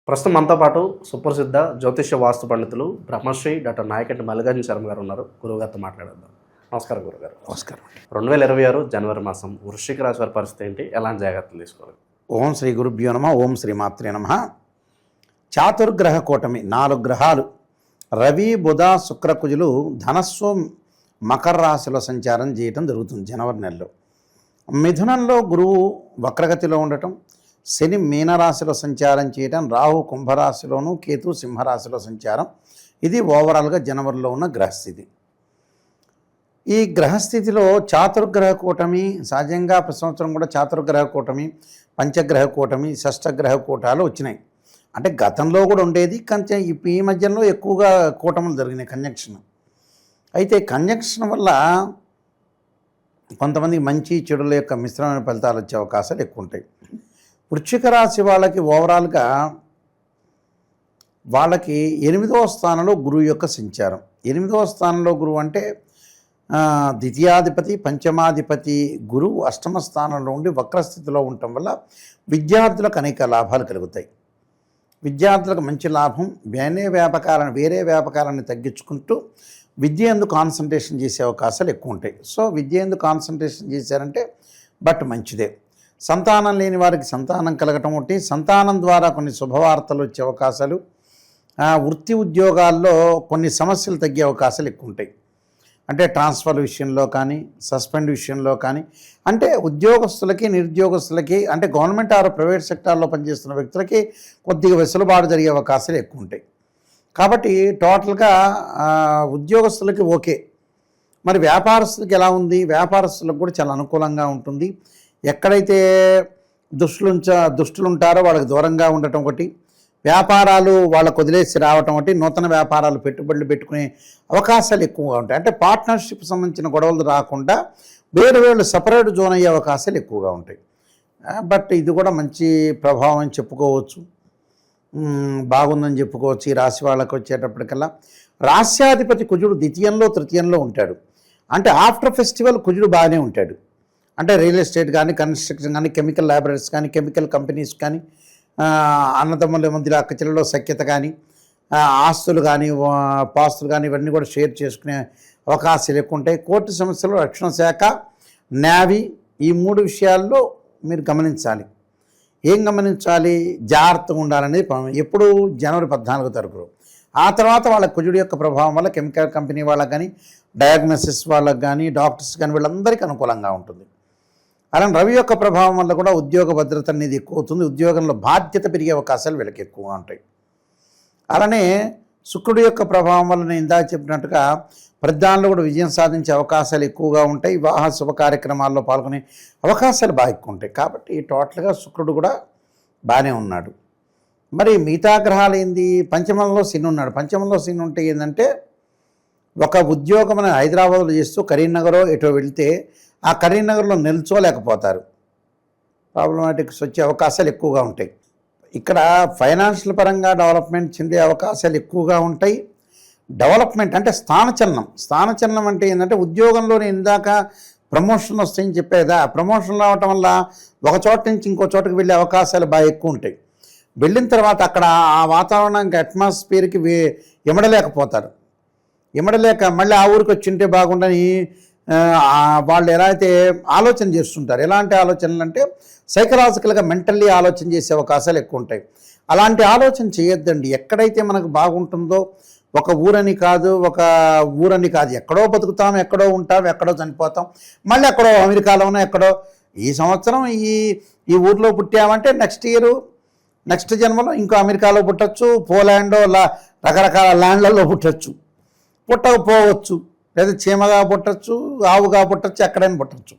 ప్రస్తుతం మనతో పాటు సుప్రసిద్ధ జ్యోతిష్య వాస్తు పండితులు బ్రహ్మశ్రీ డాక్టర్ నాయకంటి మల్లికార్జున శర్మ గారు ఉన్నారు. గురువుగారితో మాట్లాడేద్దాం. నమస్కారం గురుగారు. నమస్కారం. 2026 జనవరి మాసం వృశ్చిక రాశి వారి పరిస్థితి ఏంటి, ఎలాంటి జాగ్రత్తలు తీసుకోవాలి? ఓం శ్రీ గురుభ్యో నమ. ఓం శ్రీ మాత్రే నమ. చాతుర్గ్రహ కూటమి 4 గ్రహాలు రవి బుధ శుక్ర కుజులు ధనస్సు మకర రాశిలో సంచారం చేయటం జరుగుతుంది జనవరి నెలలో. మిథునంలో గురువు వక్రగతిలో ఉండటం, శని మీనరాశిలో సంచారం చేయటం, రాహు కుంభరాశిలోను, కేతు సింహరాశిలో సంచారం. ఇది ఓవరాల్గా జనవరిలో ఉన్న గ్రహస్థితి. ఈ గ్రహస్థితిలో చాతుర్గ్రహ కూటమి సహజంగా ప్రతి సంవత్సరం కూడా చాతుర్గ్రహ కూటమి, పంచగ్రహ కూటమి, షష్టగ్రహ కూటాలు వచ్చినాయి. అంటే గతంలో కూడా ఉండేది, కొంచెం ఈ మధ్యలో ఎక్కువగా కూటములు జరిగినాయి కంజంక్షన్. అయితే కంజంక్షన్ వల్ల కొంతమందికి మంచి చెడుల యొక్క మిశ్రమైన ఫలితాలు వచ్చే అవకాశాలు ఎక్కువ ఉంటాయి. వృశ్చిక రాశి వాళ్ళకి ఓవరాల్గా వాళ్ళకి 8వ స్థానంలో గురువు యొక్క సంచారం. 8వ స్థానంలో గురువు అంటే ద్వితీయాధిపతి పంచమాధిపతి గురువు 8వ స్థానంలో ఉండి వక్రస్థితిలో ఉండటం వల్ల విద్యార్థులకు అనేక లాభాలు కలుగుతాయి. విద్యార్థులకు మంచి లాభం. వేరే వ్యాపకాలను తగ్గించుకుంటూ విద్య యందు కాన్సన్ట్రేషన్ చేసే అవకాశాలు ఎక్కువ ఉంటాయి. సో విద్య యందు కాన్సన్ట్రేషన్ చేశారంటే బట్ మంచిదే. సంతానం లేని వారికి సంతానం కలగటం ఒకటి, సంతానం ద్వారా కొన్ని శుభవార్తలు వచ్చే అవకాశాలు, వృత్తి ఉద్యోగాల్లో కొన్ని సమస్యలు తగ్గే అవకాశాలు ఎక్కువ ఉంటాయి. అంటే ట్రాన్స్ఫర్ విషయంలో కానీ, సస్పెండ్ విషయంలో కానీ, అంటే ఉద్యోగస్తులకి నిరుద్యోగస్తులకి, అంటే గవర్నమెంట్ ఆర్ ప్రైవేట్ సెక్టార్లో పనిచేస్తున్న వ్యక్తులకి కొద్దిగా వెసులుబాటు జరిగే అవకాశాలు ఎక్కువ ఉంటాయి. కాబట్టి టోటల్గా ఉద్యోగస్తులకి ఓకే. మరి వ్యాపారస్తులకి ఎలా ఉంది? వ్యాపారస్తులకు కూడా చాలా అనుకూలంగా ఉంటుంది. ఎక్కడైతే దుష్టులు ఉంటారో వాళ్ళకి దూరంగా ఉండటం ఒకటి, వ్యాపారాలు వాళ్ళకు వదిలేసి రావటం ఒకటి, నూతన వ్యాపారాలు పెట్టుబడులు పెట్టుకునే అవకాశాలు ఎక్కువగా ఉంటాయి. అంటే పార్ట్నర్షిప్ సంబంధించిన గొడవలు రాకుండా వేరు సపరేట్ జోన్ అయ్యే అవకాశాలు ఎక్కువగా ఉంటాయి. బట్ ఇది కూడా మంచి ప్రభావం అని చెప్పుకోవచ్చు, బాగుందని చెప్పుకోవచ్చు. ఈ రాశి వాళ్ళకి వచ్చేటప్పటికల్లా రాశ్యాధిపతి కుజుడు ద్వితీయంలో తృతీయంలో ఉంటాడు. అంటే ఆఫ్టర్ ఫెస్టివల్ కుజుడు బాగానే ఉంటాడు. అంటే రియల్ ఎస్టేట్ కానీ, కన్స్ట్రక్షన్ కానీ, కెమికల్ ల్యాబొరేటరీస్ కానీ, కెమికల్ కంపెనీస్ కానీ, అన్నదమ్ముల మధ్యలో అక్కచెల్లలో సఖ్యత కానీ, ఆస్తులు కానీ, పాస్తులు కానీ, ఇవన్నీ కూడా షేర్ చేసుకునే అవకాశాలు ఎక్కువ ఉంటాయి. కోర్టు సమస్యలు, రక్షణ శాఖ, నేవీ, ఈ 3 విషయాల్లో మీరు గమనించాలి. ఏం గమనించాలి? జాగ్రత్తగా ఉండాలనేది ఎప్పుడు జనవరి 14 తారీఖు. ఆ తర్వాత వాళ్ళ కుజుడి యొక్క ప్రభావం వల్ల కెమికల్ కంపెనీ వాళ్ళకి కానీ, డయాగ్నోసిస్ వాళ్ళకి కానీ, డాక్టర్స్ కానీ వీళ్ళందరికీ అనుకూలంగా ఉంటుంది. అలానే రవి యొక్క ప్రభావం వల్ల కూడా ఉద్యోగ భద్రత అనేది ఎక్కువ అవుతుంది. ఉద్యోగంలో బాధ్యత పెరిగే అవకాశాలు వీళ్ళకి ఎక్కువగా ఉంటాయి. అలానే శుక్రుడి యొక్క ప్రభావం వల్ల నేను ఇందాక చెప్పినట్టుగా ప్రధానంలో కూడా విజయం సాధించే అవకాశాలు ఎక్కువగా ఉంటాయి. వివాహ శుభ కార్యక్రమాల్లో పాల్గొనే అవకాశాలు బాగా ఎక్కువ ఉంటాయి. కాబట్టి టోటల్గా శుక్రుడు కూడా బాగానే ఉన్నాడు. మరి మిగతా గ్రహాలు ఏంది? పంచమంలో శని ఉన్నాడు. పంచమంలో శని ఉంటే ఏంటంటే ఒక ఉద్యోగం హైదరాబాద్లో చేస్తూ కరీంనగర్ ఎటో వెళితే ఆ కరీంనగర్లో నిల్చోలేకపోతారు. ప్రాబ్లమాటిక్స్ వచ్చే అవకాశాలు ఎక్కువగా ఉంటాయి. ఇక్కడ ఫైనాన్షియల్ పరంగా డెవలప్మెంట్ చెందే అవకాశాలు ఎక్కువగా ఉంటాయి. డెవలప్మెంట్ అంటే స్థానచలనం అంటే ఏంటంటే ఉద్యోగంలోనే ఇందాక ప్రమోషన్ వస్తాయని చెప్పేదా, ప్రమోషన్ రావటం వల్ల ఒక చోట నుంచి ఇంకో చోటుకు వెళ్ళే అవకాశాలు బాగా ఎక్కువ ఉంటాయి. వెళ్ళిన తర్వాత అక్కడ ఆ వాతావరణానికి అట్మాస్ఫియర్కి ఇమడలేకపోతారు. ఇమడలేక మళ్ళీ ఆ ఊరికి వచ్చి ఉంటే బాగుండని వాళ్ళు ఎలా అయితే ఆలోచన చేస్తుంటారు. ఎలాంటి ఆలోచనలు అంటే సైకలాజికల్గా మెంటల్లీ ఆలోచన చేసే అవకాశాలు ఎక్కువ ఉంటాయి. అలాంటి ఆలోచన చేయొద్దండి. ఎక్కడైతే మనకు బాగుంటుందో, ఒక ఊరని కాదు ఎక్కడో బతుకుతాం, ఎక్కడో ఉంటాం, ఎక్కడో చనిపోతాం, మళ్ళీ ఎక్కడో అమెరికాలోనో ఎక్కడో. ఈ సంవత్సరం ఈ ఊర్లో పుట్టామంటే నెక్స్ట్ జన్మలో ఇంకో అమెరికాలో పుట్టచ్చు, పోలాండో రకరకాల ల్యాండ్లలో పుట్టకపోవచ్చు, లేదా చీమగా పుట్టచ్చు, ఆవుగా పుట్టచ్చు, ఎక్కడైనా పుట్టచ్చు.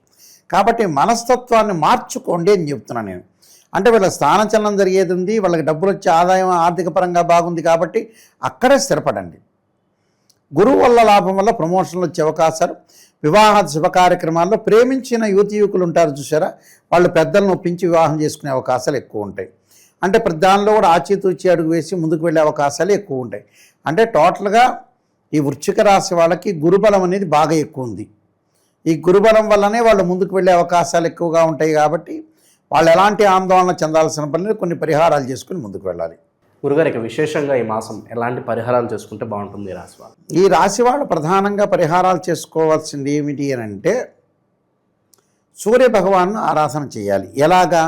కాబట్టి మనస్తత్వాన్ని మార్చుకోండి అని చెప్తున్నాను నేను. అంటే వీళ్ళ స్థానచలనం జరిగేది ఉంది, వాళ్ళకి డబ్బులు వచ్చే ఆదాయం ఆర్థిక పరంగా బాగుంది కాబట్టి అక్కడే స్థిరపడండి. గురువు వల్ల లాభం వల్ల ప్రమోషన్లు వచ్చే అవకాశాలు, వివాహ శుభ కార్యక్రమాల్లో ప్రేమించిన యువకులు ఉంటారు చూసారా, వాళ్ళు పెద్దలను ఒప్పించి వివాహం చేసుకునే అవకాశాలు ఎక్కువ ఉంటాయి. అంటే దానిలో కూడా ఆచితూచి అడుగు వేసి ముందుకు వెళ్ళే అవకాశాలు ఎక్కువ ఉంటాయి. అంటే టోటల్గా ఈ వృశ్చిక రాశి వాళ్ళకి గురుబలం అనేది బాగా ఎక్కువ ఉంది. ఈ గురుబలం వల్లనే వాళ్ళు ముందుకు వెళ్ళే అవకాశాలు ఎక్కువగా ఉంటాయి. కాబట్టి వాళ్ళు ఎలాంటి ఆందోళన చెందాల్సిన పని, కొన్ని పరిహారాలు చేసుకుని ముందుకు వెళ్ళాలి. గురుగారు ఇక విశేషంగా ఈ మాసం ఎలాంటి పరిహారాలు చేసుకుంటే బాగుంటుంది ఈ రాశి వాళ్ళు? ఈ రాశి వాళ్ళు ప్రధానంగా పరిహారాలు చేసుకోవాల్సింది ఏమిటి అని అంటే సూర్య భగవాన్ను ఆరాధన చేయాలి. ఎలాగా?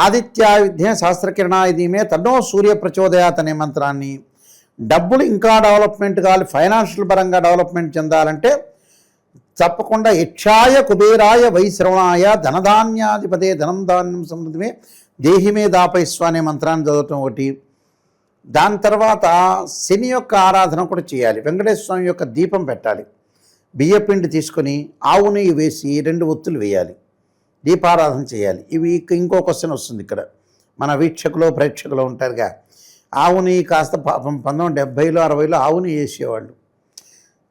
ఆదిత్యాయుధ్య శాస్త్రకిరణాయుధీమే తన్నో సూర్య ప్రచోదయాత్ అనే మంత్రాన్ని, డబ్బులు ఇంకా డెవలప్మెంట్ కావాలి, ఫైనాన్షియల్ పరంగా డెవలప్మెంట్ చెందాలంటే తప్పకుండా యక్షాయ కుబేరాయ వైశ్రవణాయ ధనధాన్యాధిపదే ధనం ధాన్యం సమృద్ధిమే దేహిమే దాపైస్వ అనే మంత్రాన్ని చదవటం ఒకటి. దాని తర్వాత శని యొక్క ఆరాధన కూడా చేయాలి. వెంకటేశ్వర స్వామి యొక్క దీపం పెట్టాలి. బియ్యపిండి తీసుకొని ఆవు నెయ్యి వేసి 2 ఒత్తులు వేయాలి, దీపారాధన చేయాలి. ఇవి ఇంకో క్వశ్చన్ వస్తుంది ఇక్కడ, మన వీక్షకులు ప్రేక్షకులు ఉంటారుగా. ఆవు నెయ్యి కాస్త పాపం 1970లో 60లో ఆవు నెయ్యి వేసేవాళ్ళు,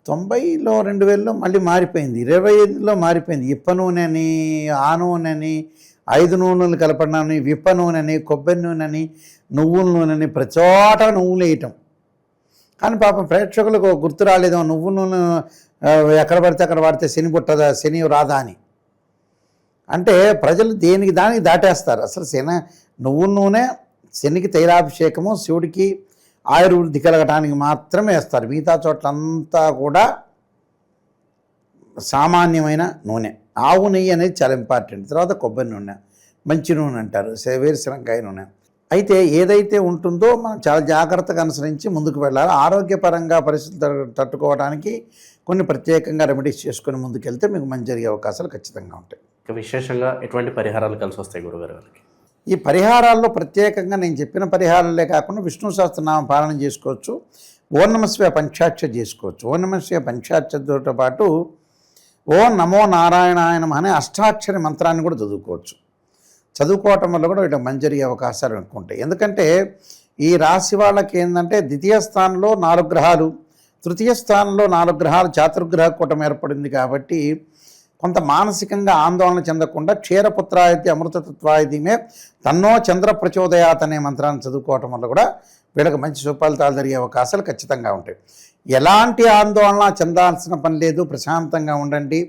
90లో 2000లో మళ్ళీ మారిపోయింది, 25లో మారిపోయింది. ఇప్ప నూనె అని, ఆ నూనె అని, 5 నూనెలు కలపడాన్ని, విప్ప నూనె అని, కొబ్బరి నూనె అని, నువ్వుల నూనె అని, ప్రతి చోట నువ్వులు వేయటం. కానీ పాపం ప్రేక్షకులకు గుర్తు రాలేదో, నువ్వుల నూనె ఎక్కడ పడితే అక్కడ వాడితే శని పుట్టదా, శని రాదా అని. అంటే ప్రజలు దేనికి దానికి దాటేస్తారు. అసలు నువ్వుల నూనె శనికి తైలాభిషేకము, శివుడికి ఆయుర్వృద్ధి కలగటానికి మాత్రమే వేస్తారు. మిగతా చోట్లంతా కూడా సామాన్యమైన నూనె. ఆవు నెయ్యి అనేది చాలా ఇంపార్టెంట్. తర్వాత కొబ్బరి నూనె, మంచి నూనె అంటారు, వేరుశనగకాయ నూనె. అయితే ఏదైతే ఉంటుందో మనం చాలా జాగ్రత్తగా అనుసరించి ముందుకు వెళ్ళాలి. ఆరోగ్యపరంగా పరిస్థితులు తట్టుకోవడానికి కొన్ని ప్రత్యేకంగా రెమెడీస్ చేసుకొని ముందుకెళ్తే మీకు మంచి జరిగే అవకాశాలు ఖచ్చితంగా ఉంటాయి. ఇక విశేషంగా ఎటువంటి పరిహారాలు కలిసి వస్తాయి గురుగారు వాళ్ళకి? ఈ పరిహారాల్లో ప్రత్యేకంగా నేను చెప్పిన పరిహారాలే కాకుండా విష్ణు సహస్రనామ పాలన చేసుకోవచ్చు, ఓం నమః శివాయ పంచాక్షరి చేసుకోవచ్చు. ఓం నమః శివాయ పంచాక్షరితో పాటు ఓం నమో నారాయణాయ నమః అనే అష్టాక్షరి మంత్రాన్ని కూడా చదువుకోవచ్చు. చదువుకోవటం వల్ల కూడా వీటికి మంచి జరిగే అవకాశాలు అనుకుంటాయి. ఎందుకంటే ఈ రాశి వాళ్ళకి ఏంటంటే ద్వితీయ స్థానంలో 4 గ్రహాలు, తృతీయ స్థానంలో 4 గ్రహాలు, చాతుర్గ్రహ కూటమి ఏర్పడింది. కాబట్టి కొంత మానసికంగా ఆందోళన చెందకుండా క్షీరపుత్రాయతి అమృతతత్వాయతిమే తన్నో చంద్ర ప్రచోదయాత్ అనే మంత్రాన్ని చదువుకోవటం వల్ల కూడా వీళ్ళకి మంచి సుఫలితాలు జరిగే అవకాశాలు ఖచ్చితంగా ఉంటాయి. ఎలాంటి ఆందోళన చెందాల్సిన పని లేదు, ప్రశాంతంగా ఉండండి.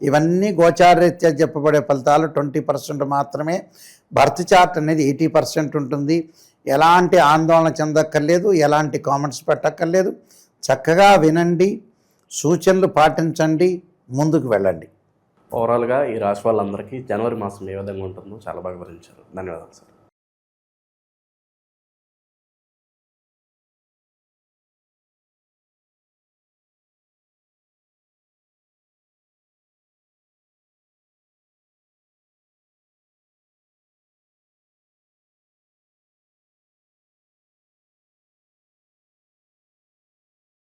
ఇవన్నీ గోచారరీత్యా చెప్పబడే ఫలితాలు 20% మాత్రమే. బర్త్ చార్ట్ అనేది 80% ఉంటుంది. ఎలాంటి ఆందోళన చెందక్కర్లేదు, ఎలాంటి కామెంట్స్ పెట్టక్కర్లేదు. చక్కగా వినండి, సూచనలు పాటించండి, ముందుకు వెళ్ళండి. ఓవరాల్గా ఈ రాశి వాళ్ళందరికీ జనవరి మాసం ఏ విధంగా ఉంటుందో చాలా బాగా వివరించారు. ధన్యవాదాలు సార్.